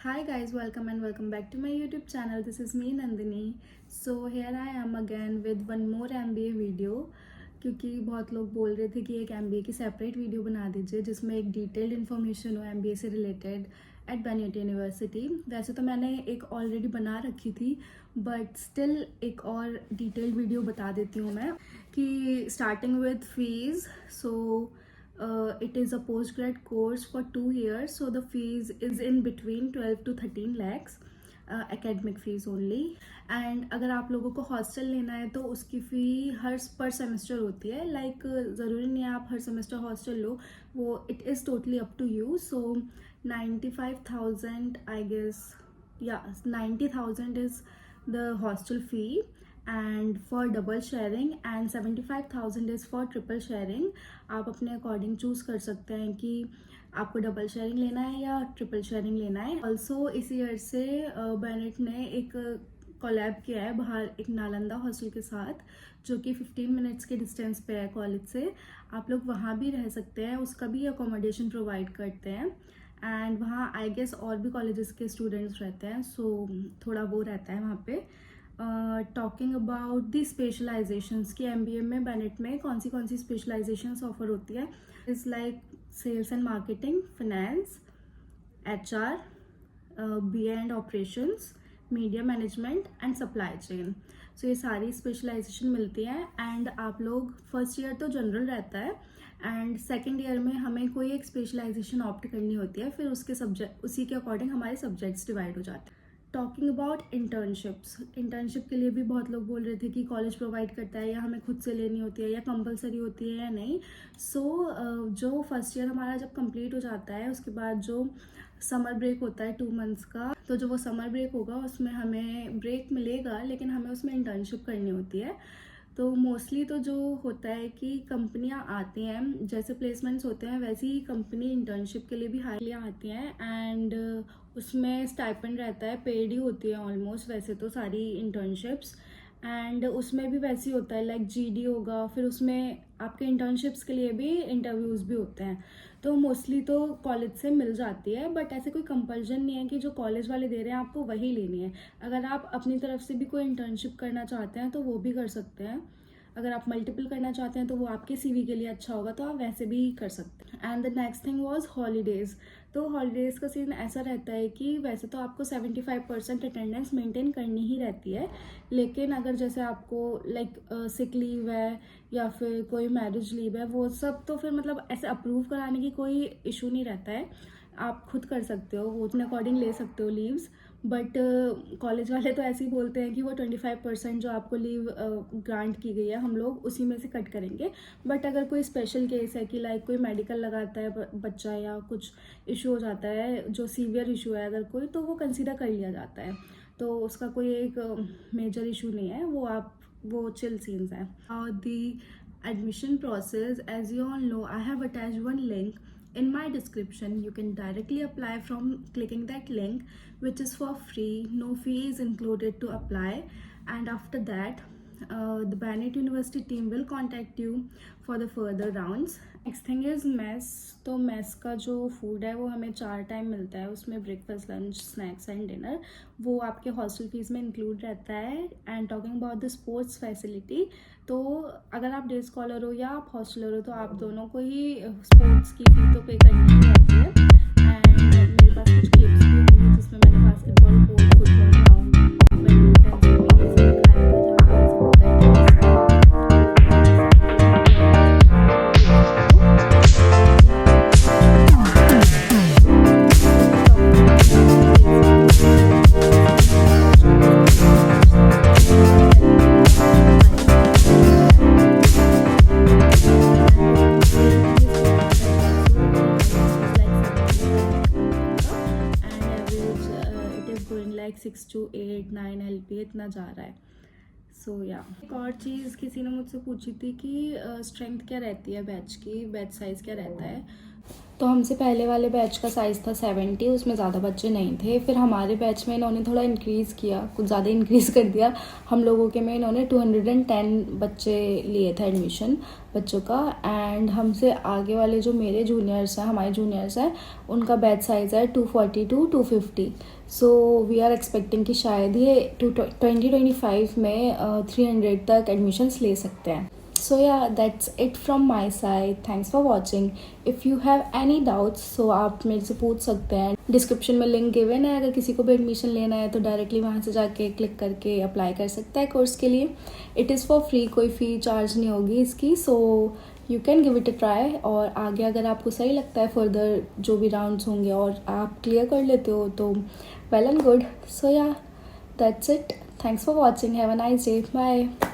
Hi guys, welcome and welcome back to my YouTube channel. This is me Nandini. So here I am again with one more MBA video क्योंकि बहुत लोग बोल रहे थे कि एक MBA की सेपरेट वीडियो बना दीजिए जिसमें एक डिटेल्ड इन्फॉर्मेशन हो MBA से रिलेटेड एट बेनेट यूनिवर्सिटी। वैसे तो मैंने एक ऑलरेडी बना रखी थी बट स्टिल एक और डिटेल्ड वीडियो बता देती हूँ मैं कि starting with fees. So it is a postgrad course for 2 years, so the fees is in between 12 to 13 lakhs academic fees only. And अगर आप लोगों को हॉस्टल लेना है तो उसकी फ़ी हर पर सेमेस्टर होती है। लाइक ज़रूरी नहीं है आप हर सेमेस्टर हॉस्टल लो, वो it is totally up to you. So 95,000 I guess, या 90,000 is the hostel fee and for double sharing and 75,000 is for triple sharing. आप अपने अकॉर्डिंग चूज़ कर सकते हैं कि आपको डबल शेयरिंग लेना है या ट्रिपल शेयरिंग लेना है। ऑल्सो इस ईयर से बेनेट ने एक कोलैब किया है बाहर एक नालंदा हॉस्टल के साथ, जो कि 15 मिनट्स के डिस्टेंस पे है कॉलेज से। आप लोग वहाँ भी रह सकते हैं, उसका भी अकोमोडेशन प्रोवाइड करते हैं। एंड वहाँ आई गेस और भी कॉलेजेस के स्टूडेंट्स रहते हैं, सो थोड़ा वो रहता है वहाँ पे। टॉकिंग अबाउट दी स्पेशलाइजेशंस की MBA में बेनेट में कौन सी स्पेशलाइजेशंस ऑफर होती है is like sales and marketing, finance, HR, BA and operations, media management and supply chain. So ये सारी स्पेशलाइजेशन मिलती हैं। एंड आप लोग फर्स्ट ईयर तो जनरल रहता है एंड सेकेंड ईयर में हमें कोई एक स्पेशलाइजेशन ऑप्ट करनी होती है, फिर उसके सब्जेक्ट उसी के अकॉर्डिंग हमारे सब्जेक्ट्स डिवाइड हो जाते हैं। टॉकिंग अबाउट इंटर्नशिप के लिए भी बहुत लोग बोल रहे थे कि कॉलेज प्रोवाइड करता है या हमें खुद से लेनी होती है या कंपलसरी होती है या नहीं। सो जो फर्स्ट ईयर हमारा जब कंप्लीट हो जाता है उसके बाद जो समर ब्रेक होता है 2 मंथ्स का, तो जो वो समर ब्रेक होगा उसमें हमें ब्रेक मिलेगा लेकिन हमें उसमें इंटर्नशिप करनी होती है। तो मोस्टली तो जो होता है कि कंपनियां आती हैं, जैसे प्लेसमेंट्स होते हैं वैसे ही कंपनी इंटर्नशिप के लिए भी हायर आती हैं एंड उसमें स्टाइपेंड रहता है, पेड ही होती है ऑलमोस्ट वैसे तो सारी इंटर्नशिप्स। एंड उसमें भी वैसे ही होता है लाइक GD होगा, फिर उसमें आपके इंटर्नशिप्स के लिए भी इंटरव्यूज़ भी होते हैं। तो मोस्टली तो कॉलेज से मिल जाती है बट ऐसे कोई कंपल्जन नहीं है कि जो कॉलेज वाले दे रहे हैं आपको वही लेनी है। अगर आप अपनी तरफ से भी कोई इंटर्नशिप करना चाहते हैं तो वो भी कर सकते हैं। अगर आप मल्टीपल करना चाहते हैं तो वो आपके CV के लिए अच्छा होगा, तो आप वैसे भी कर सकते हैं। And the next thing was holidays. तो हॉलीडेज़ का सीन ऐसा रहता है कि वैसे तो आपको 75% अटेंडेंस मेंटेन करनी ही रहती है, लेकिन अगर जैसे आपको लाइक सिक लीव है या फिर कोई मैरिज लीव है, वो सब तो फिर मतलब ऐसे अप्रूव कराने की कोई इशू नहीं रहता है, आप खुद कर सकते हो, वो अपने अकॉर्डिंग ले सकते हो लीव्स। बट कॉलेज वाले तो ऐसे ही बोलते हैं कि वो 25% जो आपको लीव ग्रांट की गई है हम लोग उसी में से कट करेंगे। बट अगर कोई स्पेशल केस है कि लाइक कोई मेडिकल लगाता है बच्चा या कुछ इशू हो जाता है जो सीवियर इशू है अगर कोई, तो वो कंसीडर कर लिया जाता है, तो उसका कोई एक मेजर इशू नहीं है, वो चिल सीन्स हैं। दी admission process, as you all know, I have attached one link in my description. You can directly apply from clicking that link, which is for free, no fee is included to apply. And after that the Bennett University team will contact you for the further rounds. Next thing is mess. तो mess का जो food है वो हमें 4 time मिलता है, उसमें breakfast, lunch, snacks and dinner, वो आपके हॉस्टल फीस में इंक्लूड रहता है। And talking about the sports facility, तो अगर आप डे स्कॉलर हो या आप हॉस्टलर हो तो आप दोनों को ही स्पोर्ट्स की फी तो पे करनी ही रहती है। एंड मेरे पास कुछ क्लिप्स भी होंगे जिसमें मैंने basketball court, football ground, badminton, swimming ये सब दिखाया था जहाँ पे सब होता है। लाइक 6 to 8 9 LP इतना जा रहा है। सो या एक और चीज़ किसी ने मुझसे पूछी थी कि स्ट्रेंथ क्या रहती है बैच की, बैच साइज़ क्या रहता है। तो हमसे पहले वाले बैच का साइज़ था 70, उसमें ज़्यादा बच्चे नहीं थे। फिर हमारे बैच में इन्होंने थोड़ा इंक्रीज़ किया, कुछ ज़्यादा इंक्रीज़ कर दिया। हम लोगों के में इन्होंने 210 बच्चे लिए थे एडमिशन बच्चों का। एंड हमसे आगे वाले जो मेरे जूनियर्स हैं, हमारे जूनियर्स हैं, उनका बैच साइज़ है 240 to 250। So we are expecting कि शायद ये 2025 में 300 तक एडमिशन्स ले सकते हैं। So yeah, that's it from my side. Thanks for watching. If you have any doubts, so आप मेरे से पूछ सकते हैं। डिस्क्रिप्शन में लिंक गिवन है, अगर किसी को भी एडमिशन लेना है तो डायरेक्टली वहाँ से जाके क्लिक करके अप्लाई कर सकता है कोर्स के लिए। इट इज़ फॉर फ्री, कोई फ़ी चार्ज नहीं होगी इसकी। So you can give it a try. और आगे अगर आपको सही लगता है फर्दर जो भी राउंड्स होंगे और आप क्लियर कर लेते हो तो well and good. So yeah, that's it. Thanks for watching. Have a nice day. Bye.